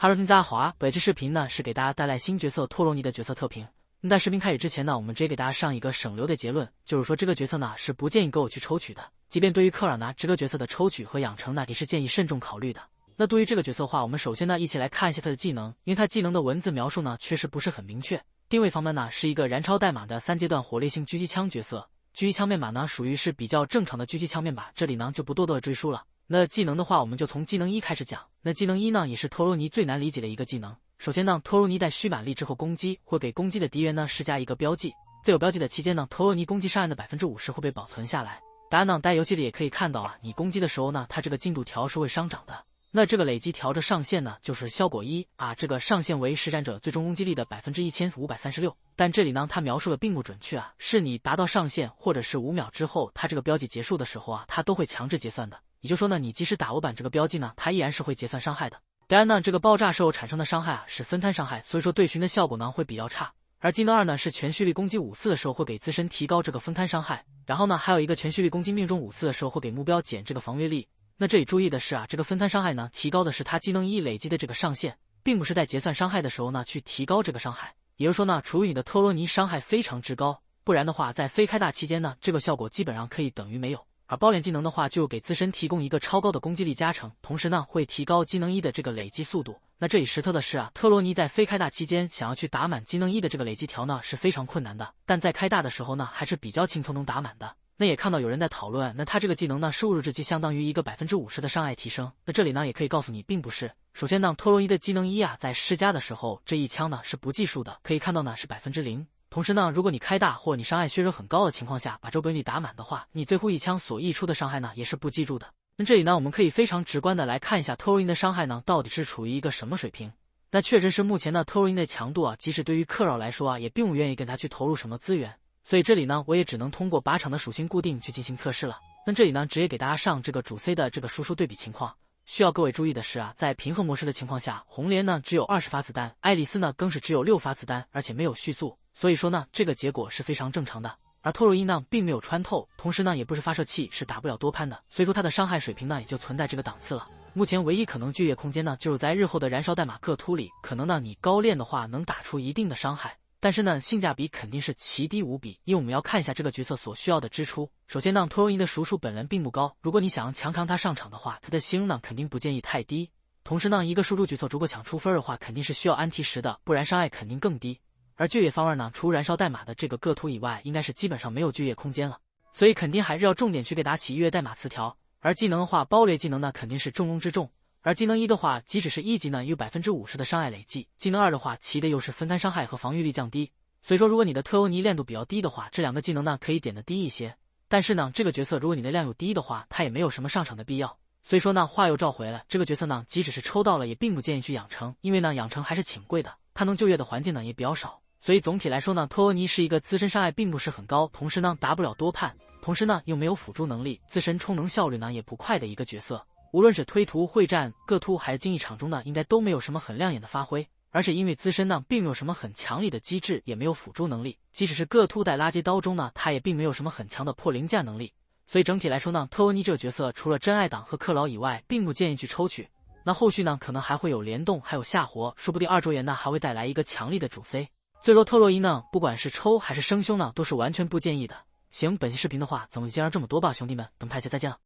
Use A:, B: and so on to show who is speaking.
A: Hello， 大家好啊！本期视频呢是给大家带来新角色托罗尼的角色特评。那在视频开始之前呢，我们直接给大家上一个省流的结论，就是说这个角色呢是不建议各位去抽取的。即便对于克尔拿这个角色的抽取和养成呢，也是建议慎重考虑的。那对于这个角色的话，我们首先呢一起来看一下他的技能，因为他技能的文字描述呢确实不是很明确。定位方面呢是一个燃烧代码的3阶段火力性狙击枪角色，狙击枪面码呢属于是比较正常的狙击枪面码，这里呢就不多多的赘述了。那技能的话，我们就从技能1开始讲。那技能1呢，也是托罗尼最难理解的一个技能。首先呢，托罗尼在蓄满力之后攻击，会给攻击的敌人呢施加一个标记，在有标记的期间呢，托罗尼攻击伤害的50%会被保存下来。大家呢在游戏里也可以看到啊，你攻击的时候呢，它这个进度条是会上涨的。那这个累积条的上限呢，就是效果1啊，这个上限为实战者最终攻击力的1536%。但这里呢，它描述的并不准确啊，是你达到上限或者是5秒之后，它这个标记结束的时候啊，它都会强制结算的。也就是说呢，你即使打5版这个标记呢，它依然是会结算伤害的。当然呢，这个爆炸时候产生的伤害啊是分摊伤害，所以说对群的效果呢会比较差。而技能2呢是全蓄力攻击5次的时候会给自身提高这个分摊伤害，然后呢还有一个全蓄力攻击命中5次的时候会给目标减这个防御力。那这里注意的是啊，这个分摊伤害呢提高的是它技能1累积的这个上限，并不是在结算伤害的时候呢去提高这个伤害。也就是说呢，除非你的托罗尼伤害非常之高，不然的话在非开大期间呢，这个效果基本上可以等于没有。而包脸技能的话，就给自身提供一个超高的攻击力加成，同时呢会提高技能1的这个累积速度。那这里实特的是啊，特罗尼在非开大期间想要去打满技能1的这个累积条呢是非常困难的，但在开大的时候呢还是比较轻松能打满的。那也看到有人在讨论，那他这个技能呢输入之际相当于一个50%的伤害提升。那这里呢也可以告诉你并不是。首先呢，托罗尼的技能1啊在施加的时候，这一枪呢是不计数的，可以看到呢是0%。同时呢，如果你开大或者你伤害削弱很高的情况下，把这个本率打满的话，你最后一枪所溢出的伤害呢也是不计入的。那这里呢，我们可以非常直观的来看一下托罗尼的伤害呢到底是处于一个什么水平。那确实是目前的托罗尼的强度啊，即使对于克扰来说啊，也并不愿意跟他去投入什么资源。所以这里呢，我也只能通过靶场的属性固定去进行测试了。那这里呢，直接给大家上这个主 C 的这个输出对比情况。需要各位注意的是啊，在平衡模式的情况下，红莲呢只有20发子弹，爱丽丝呢更是只有6发子弹，而且没有续速。所以说呢，这个结果是非常正常的。而托罗伊呢，并没有穿透，同时呢，也不是发射器，是打不了多潘的。所以说它的伤害水平呢，也就存在这个档次了。目前唯一可能巨业空间呢，就是在日后的燃烧代码各突里，可能呢你高练的话能打出一定的伤害。但是呢，性价比肯定是奇低无比，因为我们要看一下这个角色所需要的支出。首先呢，托罗尼的赎数本人并不高，如果你想要强扛他上场的话，他的星呢肯定不建议太低。同时呢，一个输出角色如果想出分的话，肯定是需要安提10的，不然伤害肯定更低。而巨业方面呢，除燃烧代码的这个各图以外，应该是基本上没有巨业空间了，所以肯定还是要重点去给打起月代码词条。而技能的话，包猎技能呢肯定是重中之重。而技能1的话，即使是1级呢，有50%的伤害累计；技能2的话，其的又是分摊伤害和防御力降低。所以说，如果你的特欧尼练度比较低的话，这2个技能呢可以点的低一些。但是呢，这个角色如果你的量又低的话，它也没有什么上场的必要。所以说呢，话又照回来，这个角色呢，即使是抽到了，也并不建议去养成，因为呢，养成还是挺贵的，它能就业的环境呢也比较少。所以总体来说呢，托欧尼是一个自身伤害并不是很高，同时呢达不了多判，同时呢又没有辅助能力，自身充能效率呢也不快的一个角色。无论是推图、会战、各突还是竞技场中呢，应该都没有什么很亮眼的发挥。而且因为自身呢并没有什么很强力的机制，也没有辅助能力，即使是各突带垃圾刀中呢，他也并没有什么很强的破零架能力。所以整体来说呢，特欧尼这个角色除了真爱党和克劳以外，并不建议去抽取。那后续呢可能还会有联动，还有下活，说不定2周年呢还会带来一个强力的主 C。所以说特洛伊呢，不管是抽还是生凶呢，都是完全不建议的。行，本期视频的话，总结这么多吧，兄弟们，等拍下再见了。